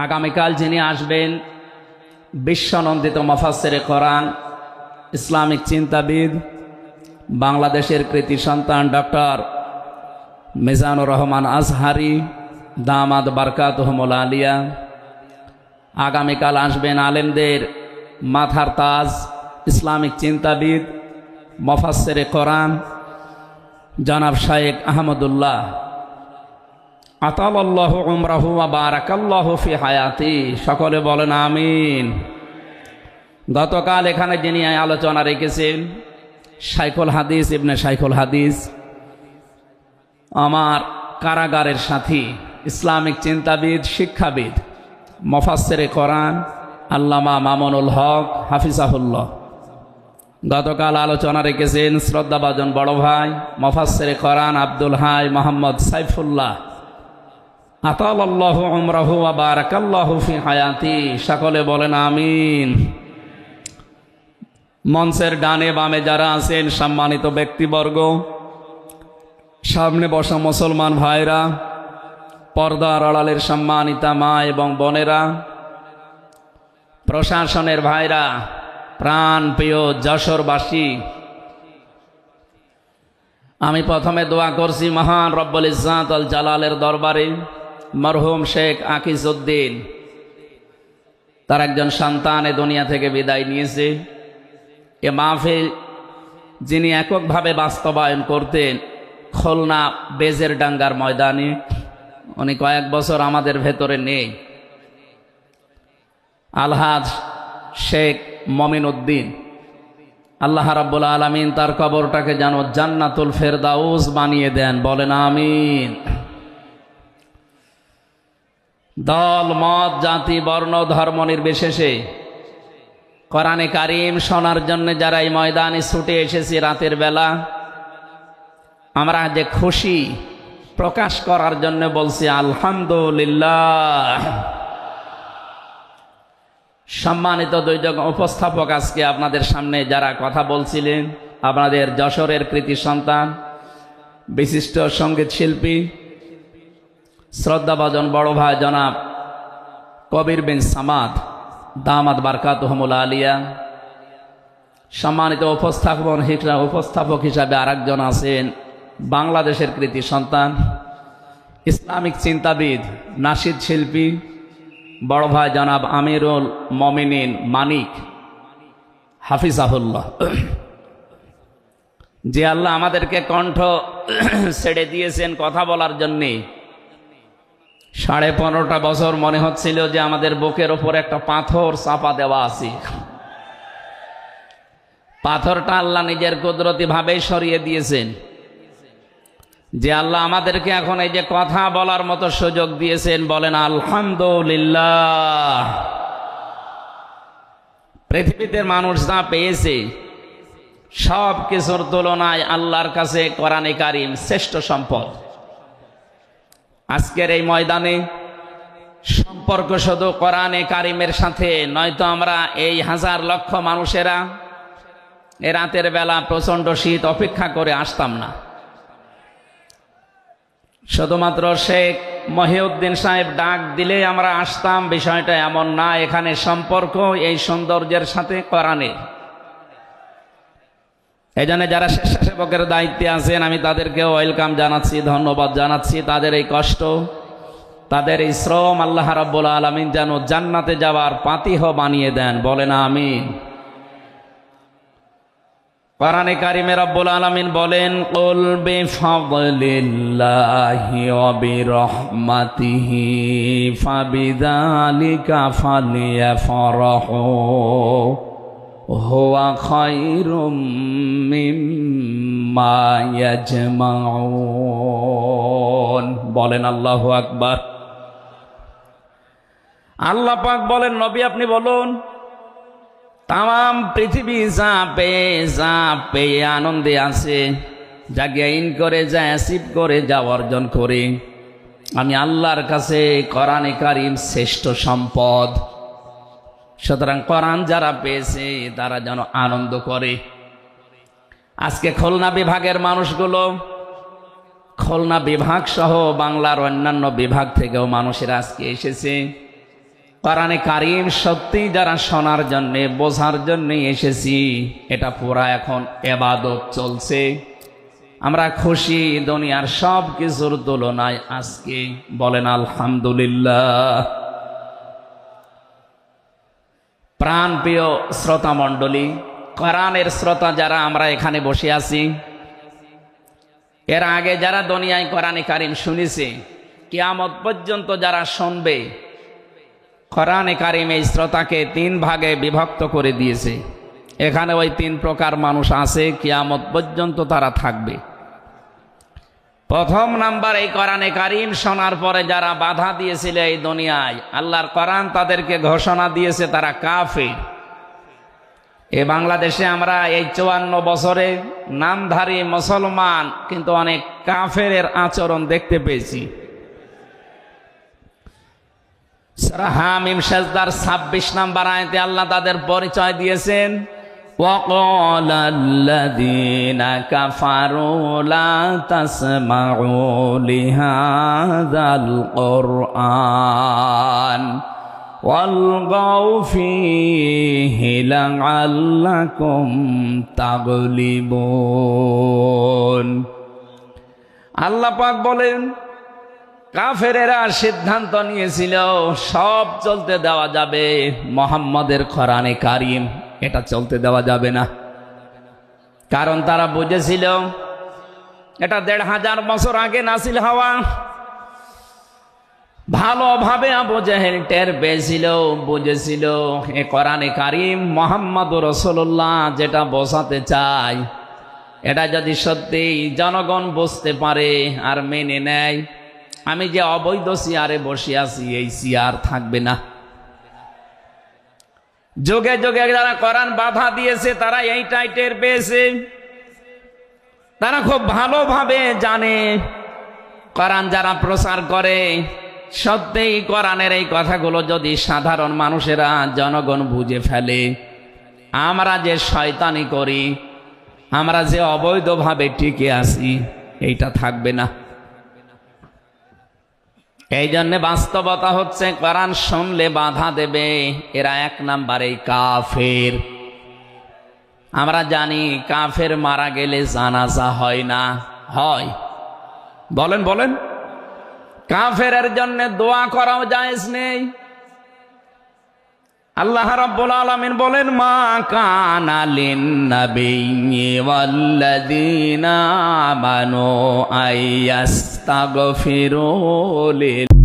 আগামীকাল যিনি আসবেন বিশ্বনন্দিত মুফাসসিরে কোরআন, ইসলামিক চিন্তাবিদ, বাংলাদেশের কৃতি সন্তান ডক্টর মিজানুর রহমান আজহারি দামাদ বারকাতুহুমুল আলিয়া। আগামীকাল আসবেন আলেমদের মাথার তাজ, ইসলামিক চিন্তাবিদ, মুফাসসিরে কোরআন জনাব শাইখ আহমদুল্লাহ আতালাল্লাহু উমরাহু ওয়া বারাকাল্লাহু ফি হায়াতি। সকলে বলেন আমিন। গতকাল এখানে যিনি আলোচনা রেখেছেন শাইখুল হাদিস ইবনে শাইখুল হাদিস, আমার কারাগারের সাথী, ইসলামিক চিন্তাবিদ, শিক্ষাবিদ, মুফাসসিরে কোরআন আল্লামা মামুনুল হক হাফিজাহুল্লাহ। গতকাল আলোচনা রেখেছেন শ্রদ্ধাভাজন বড় ভাই মুফাসসিরে কোরআন আব্দুল হাই মোহাম্মদ সাইফুল্লাহ আতালাল্লাহু উমরাহু ওয়া বারাকাল্লাহু ফি হায়াতি। সকলে বলেন আমিন। মঞ্চের ডানে বামে যারা আছেন সম্মানিত ব্যক্তিবর্গ, সামনে বসা মুসলমান ভাইরা, পর্দার আড়ালের সম্মানিতা মা এবং বোনেরা, প্রশাসনের ভাইরা, প্রাণ প্রিয় যশোরবাসী, আমি প্রথমে দোয়া করছি মহান রব্বুল ইজ্জাত আল জালালের দরবারে মরহুম শেখ আকিজউদ্দিন, তার একজন সন্তান এ দুনিয়া থেকে বিদায় নিয়েছে। এ মাহফিল যিনি এককভাবে বাস্তবায়ন করতেন খুলনা বেজের ডাঙ্গার ময়দানে, উনি কয়েক বছর আমাদের ভেতরে নেই। আলহাজ শেখ মমিন উদ্দিন, আল্লাহ রাব্বুল আলামিন তার কবরটাকে যেন জান্নাতুল ফেরদাউস বানিয়ে দেন, বলেন আমিন। দল মত জাতি বর্ণ ধর্ম নির্বিশেষে কোরআনে কারিম শোনার জন্য যারা এই ময়দানে ছুটে এসেছি রাতের বেলা, আমরা যে খুশি প্রকাশ করার জন্য বলছি আলহামদুলিল্লাহ। সম্মানিত দুইজন উপস্থাপক, আজকে আপনাদের সামনে যারা কথা বলছিলেন, আপনাদের যশোরের কৃতি সন্তান, বিশিষ্ট সঙ্গীত শিল্পী, শ্রদ্ধাভাজন বড় ভাই জনাব কবির বিন সামাদ দামাদ বারকাতুহুমুল আলিয়া। সম্মানিত উপস্থাপক হিসাবে আরেকজন আছেন বাংলাদেশের কৃতি সন্তান, ইসলামিক চিন্তাবিদ, নাশিদ শিল্পী বড় ভাই জনাব আমিরুল মমিনিন মানিক হাফিজাহুল্লাহ। যে আল্লাহ আমাদেরকে কণ্ঠ ছেড়ে দিয়েছেন কথা বলার জন্যে। 15.5 বছর মনে হচ্ছিল যে আমাদের বুকের ওপর একটা পাথর চাপা দেওয়া আছে। পাথরটা আল্লাহ নিজের কুদরতি ভাবেই সরিয়ে দিয়েছেন। যে আল্লাহ আমাদেরকে এখন এই যে কথা বলার মতো সুযোগ দিয়েছেন, বলেন আলহামদুলিল্লাহ। পৃথিবীতে মানুষ যা পেয়েছে সব কিছুর তুলনায় আল্লাহর কাছে কোরআনে কারিম শ্রেষ্ঠ সম্পদ। আজকের এই ময়দানে সম্পর্ক শুধু কোরআনে কারিমের সাথে, নয়তো আমরা এই হাজার লক্ষ মানুষেরা এ রাতের বেলা প্রচন্ড শীত অপেক্ষা করে আসতাম না। শুধুমাত্র শেখ মহিউদ্দিন সাহেব ডাক দিলে আমরা আসতাম, বিষয়টা এমন না। এখানে সম্পর্ক এই সৌন্দর্যের সাথে কোরআনের। এই জন্য যারা স্বেচ্ছাসেবকের দায়িত্বে আছেন আমি তাদেরকে ওয়েলকাম জানাচ্ছি, ধন্যবাদ জানাচ্ছি। তাদের এই কষ্ট, তাদের এই শ্রম আল্লাহ রাব্বুল আলামিন যেন জান্নাতে যাওয়ার পাতিহ বানিয়ে দেন, বলেন আমিন। কোরআনে কারিমে রব্বুল আলামিন বলেন কুল বিফাদলিল্লাহি ওয়া বিরহমাতিহি ফাবিযালিকা ফালিয়াফরাহু হুয়া খায়রুম মিম্মা ইয়াজমাউন, বলেন আল্লাহু আকবার। আল্লাহ পাক বলেন নবী আপনি বলুন, তাম পৃথিবী যা পেয়ে আনন্দে আছে, যা গেইন করে, যা অ্যাচিভ করে, যা অর্জন করে, আমি আল্লাহর কাছে কোরআনে কারিম শ্রেষ্ঠ সম্পদ। সুতরাং কোরআন যারা পেয়েছে তারা যেন আনন্দ করে। আজকে খুলনা বিভাগের মানুষগুলো, খুলনা বিভাগ সহ বাংলার অন্যান্য বিভাগ থেকেও মানুষেরা আজকে এসেছে। কোরআনে কারীম সত্যি যারা শোনার জন্য বোঝার জন্য এসেছি, এটা পুরা এখন ইবাদত চলছে। আমরা খুশি দুনিয়ার সব কিছুর তুলনায় আজকে, বলেন আলহামদুলিল্লাহ। প্রাণপ্রিয় শ্রোতা মণ্ডলী, কোরআনের শ্রোতা যারা আমরা এখানে বসে আছি, এর আগে যারা দুনিয়ায় কোরআনে কারীম শুনেছে, কিয়ামত পর্যন্ত যারা শুনবে, কোরআনে কারীম এই শ্রোতাকে 3 ভাগে বিভক্ত করে দিয়েছে। এখানে ওই 3 প্রকার মানুষ আছে, কিয়ামত পর্যন্ত তারা থাকবে। প্রথম নাম্বার, এই কোরআনে কারীম শোনার পরে যারা বাধা দিয়েছিল এই দুনিয়ায়, আল্লাহর কোরআন তাদেরকে ঘোষণা দিয়েছে তারা কাফের। এই বাংলাদেশে আমরা এই 54 বছরে নামধারী মুসলমান, কিন্তু অনেক কাফেরের আচরণ দেখতে পেয়েছি। সূরা হামিম সাজদার 26 নম্বর আয়াতে আল্লাহ তাদের পরিচয় দিয়েছেন, وَقَالَ الَّذِينَ كَفَرُوا لَا تَسْمَعُوا لِهَذَا الْقُرْآنِ وَالْغَوْا فِيهِ لَعَلَّكُمْ تَغْلِبُونَ। আল্লাহ পাক বলেন, কাফেরেরা সিদ্ধান্ত নিয়েছিল সব চলতে দেওয়া যাবে, মুহাম্মাদের কোরআনে কারীম এটা চলতে দেওয়া যাবে না। কারণ তারা বুঝেছিল এটা 1500 বছর আগে নাসিল হওয়া। ভালোভাবে আবু জেহেল টের পেয়েছিল, বুঝেছিল এ কোরআনে কারীম মুহাম্মদুর রাসূলুল্লাহ যেটা বোঝাতে চায়, এটা যদি সত্যি জনগণ বুঝতে পারে আর মেনে নেয়, আমি যে অবৈধ চেয়ারে বসে আছি এই চেয়ার থাকবে না। যুগে যুগে যারা কোরআন বাধা দিয়েছে তারা এইটাই টের পেয়েছে। তারা খুব ভালোভাবে জানে কোরআন যারা প্রচার করে, সত্যিই কোরআনের এই কথাগুলো যদি সাধারণ মানুষেরা জনগণ বুঝে ফেলে, আমরা যে শয়তানি করি, আমরা যে অবৈধভাবে টিকে আছি, এইটা থাকবে না। এই জন্য বাস্তবতা হচ্ছে কোরআন শুনলে বাধা দেবে এরা 1 নম্বরে কাফের। আমরা জানি কাফের মারা গেলে জানাজা হয় না, হয়? বলেন বলেন। কাফেরের জন্য দোয়া করাও জায়েজ নেই। আল্লাহ রাব্বুল আলামিন বলেন, মা কানা লিন-নাবিয়্যি ওয়াল্লাযীনা আমানু আইয়াস্তাগফিরু লিল